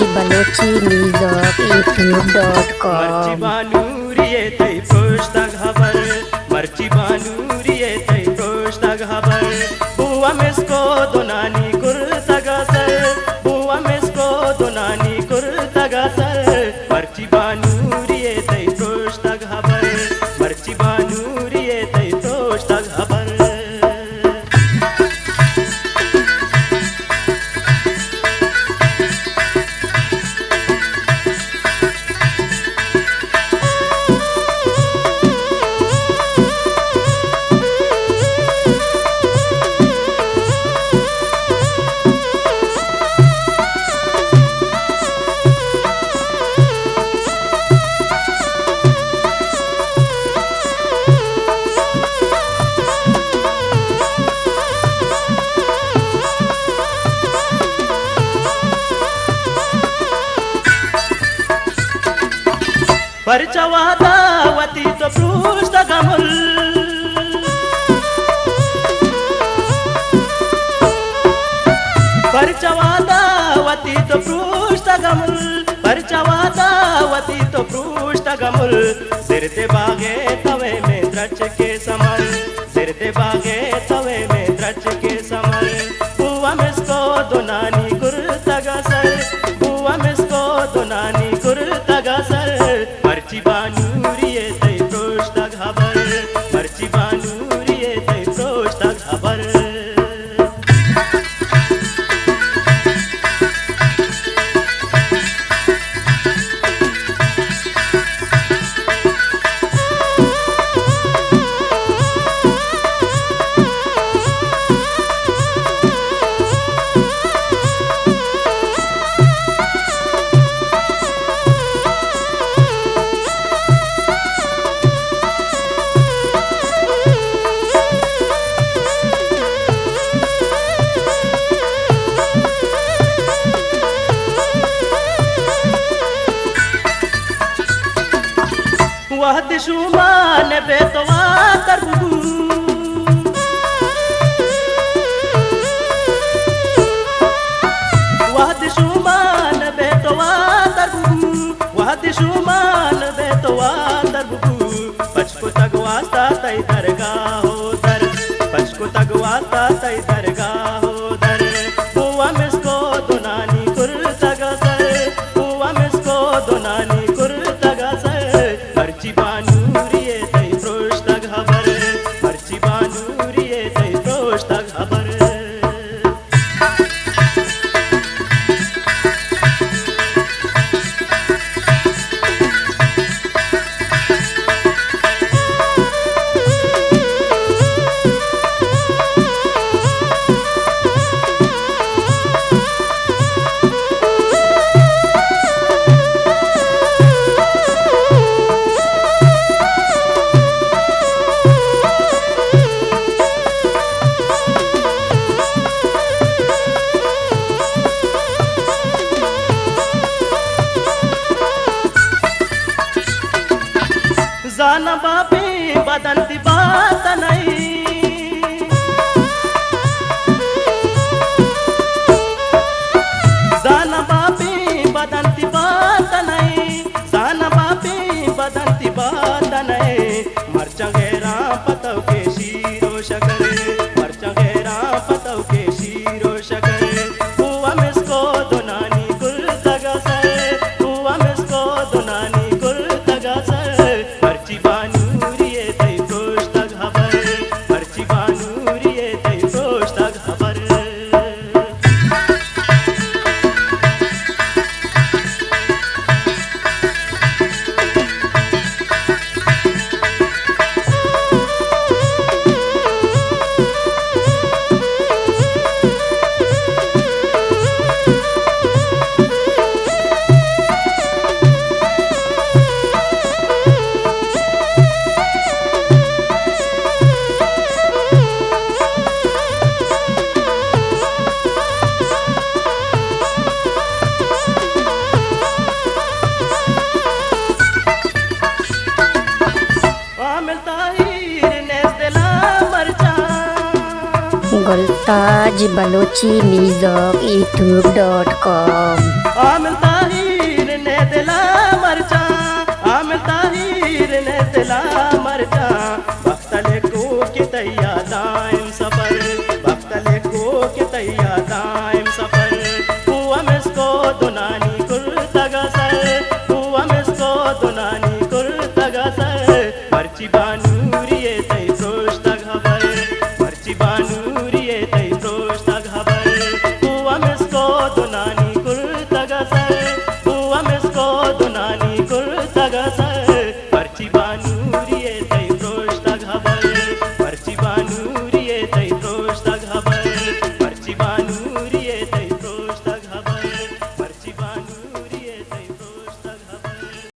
मर्ची Balochi news YouTube.com मर्ची बानूरिये तै पुस्तक खबर मर्ची बानूरिये तै पुस्तक खबर बुआ मिसको दोनानी कुर्ता सर बुआ मिसको दोनानी कुर्ता सर मर्ची बानूरिये तै पुस्तक खबर मर्ची बानूरिये तै पुस्तक खबर परचवादावती तो पृष्ठगमुल परचवादावती तो पृष्ठगमुल परचवादावती तो पृष्ठगमुल सिरते बागे तवे में द्रच के समर सिरते बागे तवे में द्रच के समर बुआ मिसको दोनानी कुर्ता सर बुआ मिसको दोनानी कुर्ता सर मर्ची बानूरिये तै पुस्तक खबर मर्ची बानूरिये तै पुस्तक खबर वह दिशुमान बेतवा तरबू वह दिशुमान बेतवा तरबू वह दिशुमान बेतवा तरबू पचको तगवाता तै दरगाह हो दर पचको तगवाता तै दरगाह हो दर बुआ मिसको दोनानी कुर्ता सर बुआ मिसको दोनानी कुर्ता सर मर्ची बानूरिये तै पुस्तक खबर मर्ची बानूरिये तै पुस्तक खबर जाना बापी बदंती बात नहीं जाना बापी बदंती बात नहीं जाना बापी बदंती बात नहीं मर्चा घेरा पतव के शीरो शकर मर्चा घेरा पतव के शीरो शकर बुआ मिसको दोनानी कुर्ता सर बुआ मिसको दोनानी कुर्ता सर मर्ची बानूरिये तै पुस्तक खबर मुल्ताज बलोची म्यूजिक यूट्यूब.com। आमिर ताहिर ने दिला मरचा, आमिर ताहिर ने दिला मरचा, बख्तले को के तैया दाइम सफर, बख्तले को के तैया दाइम सफर। हुआ मिसको दुनानी कुर्तगा सर, हुआ मिसको दुनानी कुर्तगा सर। मर्ची बानूरिये तै प्रोष्ट खबर, मर्ची बानूरिये तै प्रोष्ट खबर। हुआ मिसको दुनानी कुर्तगा सर, हुआ मिसको दुनानी कुर्तगा सर।